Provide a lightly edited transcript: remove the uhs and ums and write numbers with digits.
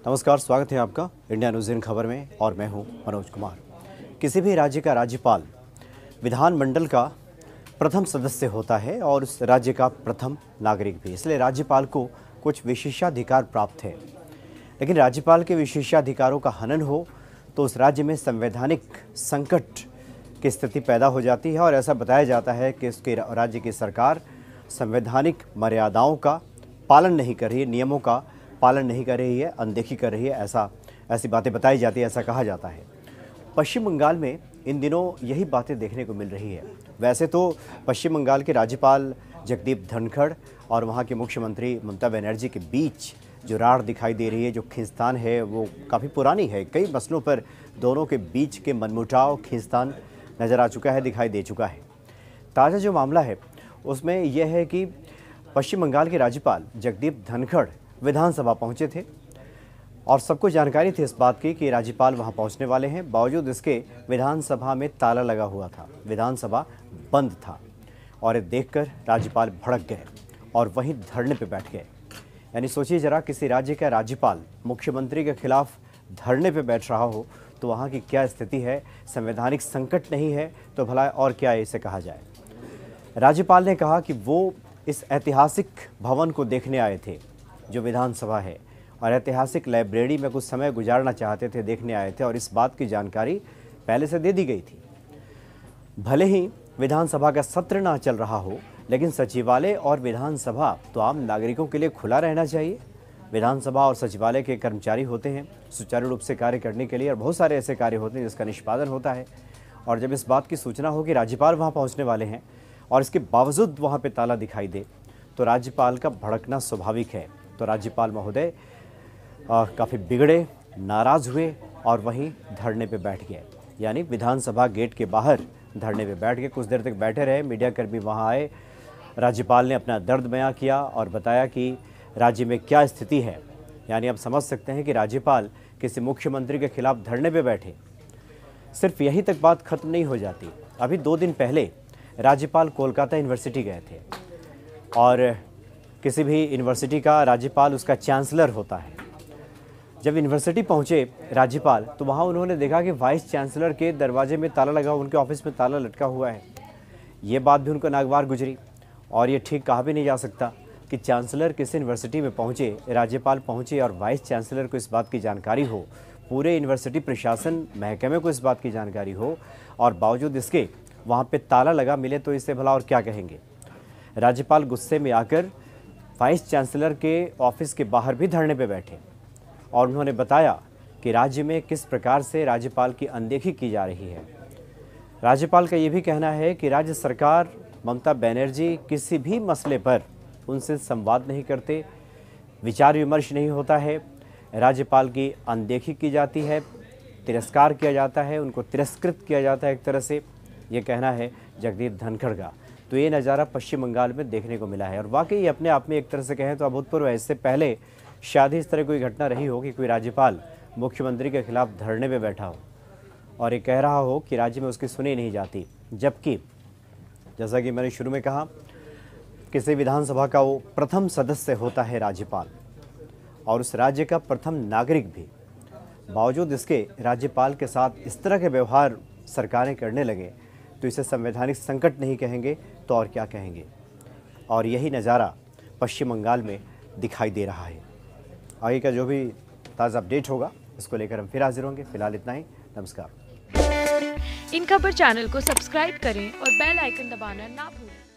नमस्कार, स्वागत है आपका इंडिया न्यूज़ इन खबर में और मैं हूं मनोज कुमार। किसी भी राज्य का राज्यपाल विधानमंडल का प्रथम सदस्य होता है और उस राज्य का प्रथम नागरिक भी, इसलिए राज्यपाल को कुछ विशेषाधिकार प्राप्त है। लेकिन राज्यपाल के विशेषाधिकारों का हनन हो तो उस राज्य में संवैधानिक संकट की स्थिति पैदा हो जाती है और ऐसा बताया जाता है कि उसके राज्य की सरकार संवैधानिक मर्यादाओं का पालन नहीं कर रही है, नियमों का पालन नहीं कर रही है, अनदेखी कर रही है, ऐसी बातें बताई जाती है, ऐसा कहा जाता है। पश्चिम बंगाल में इन दिनों यही बातें देखने को मिल रही है। वैसे तो पश्चिम बंगाल के राज्यपाल जगदीप धनखड़ और वहाँ के मुख्यमंत्री ममता बनर्जी के बीच जो रार दिखाई दे रही है, जो खींचतान है, वो काफ़ी पुरानी है। कई मसलों पर दोनों के बीच के मनमुटाव, खींचतान नज़र आ चुका है, दिखाई दे चुका है। ताज़ा जो मामला है उसमें यह है कि पश्चिम बंगाल के राज्यपाल जगदीप धनखड़ विधानसभा पहुंचे थे और सबको जानकारी थी इस बात की कि राज्यपाल वहां पहुंचने वाले हैं। बावजूद इसके विधानसभा में ताला लगा हुआ था, विधानसभा बंद था और ये देखकर राज्यपाल भड़क गए और वहीं धरने पे बैठ गए। यानी सोचिए जरा, किसी राज्य का राज्यपाल मुख्यमंत्री के खिलाफ धरने पे बैठ रहा हो तो वहाँ की क्या स्थिति है। संवैधानिक संकट नहीं है तो भला और क्या इसे कहा जाए। राज्यपाल ने कहा कि वो इस ऐतिहासिक भवन को देखने आए थे जो विधानसभा है और ऐतिहासिक लाइब्रेरी में कुछ समय गुजारना चाहते थे, देखने आए थे और इस बात की जानकारी पहले से दे दी गई थी। भले ही विधानसभा का सत्र ना चल रहा हो, लेकिन सचिवालय और विधानसभा तो आम नागरिकों के लिए खुला रहना चाहिए। विधानसभा और सचिवालय के कर्मचारी होते हैं सुचारू रूप से कार्य करने के लिए और बहुत सारे ऐसे कार्य होते हैं जिसका निष्पादन होता है। और जब इस बात की सूचना हो कि राज्यपाल वहाँ पहुँचने वाले हैं और इसके बावजूद वहाँ पर ताला दिखाई दे तो राज्यपाल का भड़कना स्वाभाविक है। तो राज्यपाल महोदय काफ़ी बिगड़े, नाराज़ हुए और वहीं धरने पे बैठ गए। यानी विधानसभा गेट के बाहर धरने पे बैठ गए। कुछ देर तक बैठे रहे, मीडियाकर्मी वहां आए। राज्यपाल ने अपना दर्द बयां किया और बताया कि राज्य में क्या स्थिति है। यानी आप समझ सकते हैं कि राज्यपाल किसी मुख्यमंत्री के खिलाफ धरने पे बैठे। सिर्फ यहीं तक बात खत्म नहीं हो जाती। अभी 2 दिन पहले राज्यपाल कोलकाता यूनिवर्सिटी गए थे और किसी भी यूनिवर्सिटी का राज्यपाल उसका चांसलर होता है। जब यूनिवर्सिटी पहुंचे राज्यपाल तो वहां उन्होंने देखा कि वाइस चांसलर के दरवाजे में ताला लगा, उनके ऑफिस में ताला लटका हुआ है। ये बात भी उनको नागवार गुजरी और ये ठीक कहा भी नहीं जा सकता कि चांसलर किसी यूनिवर्सिटी में पहुंचे, राज्यपाल पहुंचे और वाइस चांसलर को इस बात की जानकारी हो, पूरे यूनिवर्सिटी प्रशासन महकमे को इस बात की जानकारी हो और बावजूद इसके वहाँ पर ताला लगा मिले तो इससे भला और क्या कहेंगे। राज्यपाल गुस्से में आकर वाइस चांसलर के ऑफिस के बाहर भी धरने पे बैठे और उन्होंने बताया कि राज्य में किस प्रकार से राज्यपाल की अनदेखी की जा रही है। राज्यपाल का ये भी कहना है कि राज्य सरकार ममता बनर्जी किसी भी मसले पर उनसे संवाद नहीं करते, विचार विमर्श नहीं होता है, राज्यपाल की अनदेखी की जाती है, तिरस्कार किया जाता है, उनको तिरस्कृत किया जाता है एक तरह से। ये कहना है जगदीप धनखड़ का। तो ये नज़ारा पश्चिम बंगाल में देखने को मिला है और वाकई अपने आप में एक तरह से कहें तो अभूतपूर्व है। इससे पहले शायद इस तरह कोई घटना रही हो कि कोई राज्यपाल मुख्यमंत्री के खिलाफ धरने पे बैठा हो और ये कह रहा हो कि राज्य में उसकी सुनी नहीं जाती, जबकि जैसा कि मैंने शुरू में कहा, किसी विधानसभा का वो प्रथम सदस्य होता है राज्यपाल और उस राज्य का प्रथम नागरिक भी। बावजूद इसके राज्यपाल के साथ इस तरह के व्यवहार सरकारें करने लगे तो इसे संवैधानिक संकट नहीं कहेंगे तो और क्या कहेंगे। और यही नज़ारा पश्चिम बंगाल में दिखाई दे रहा है। आगे का जो भी ताज़ा अपडेट होगा इसको लेकर हम फिर हाजिर होंगे। फिलहाल इतना ही, नमस्कार। इन खबर चैनल को सब्सक्राइब करें और बेल आइकन दबाना ना भूलें।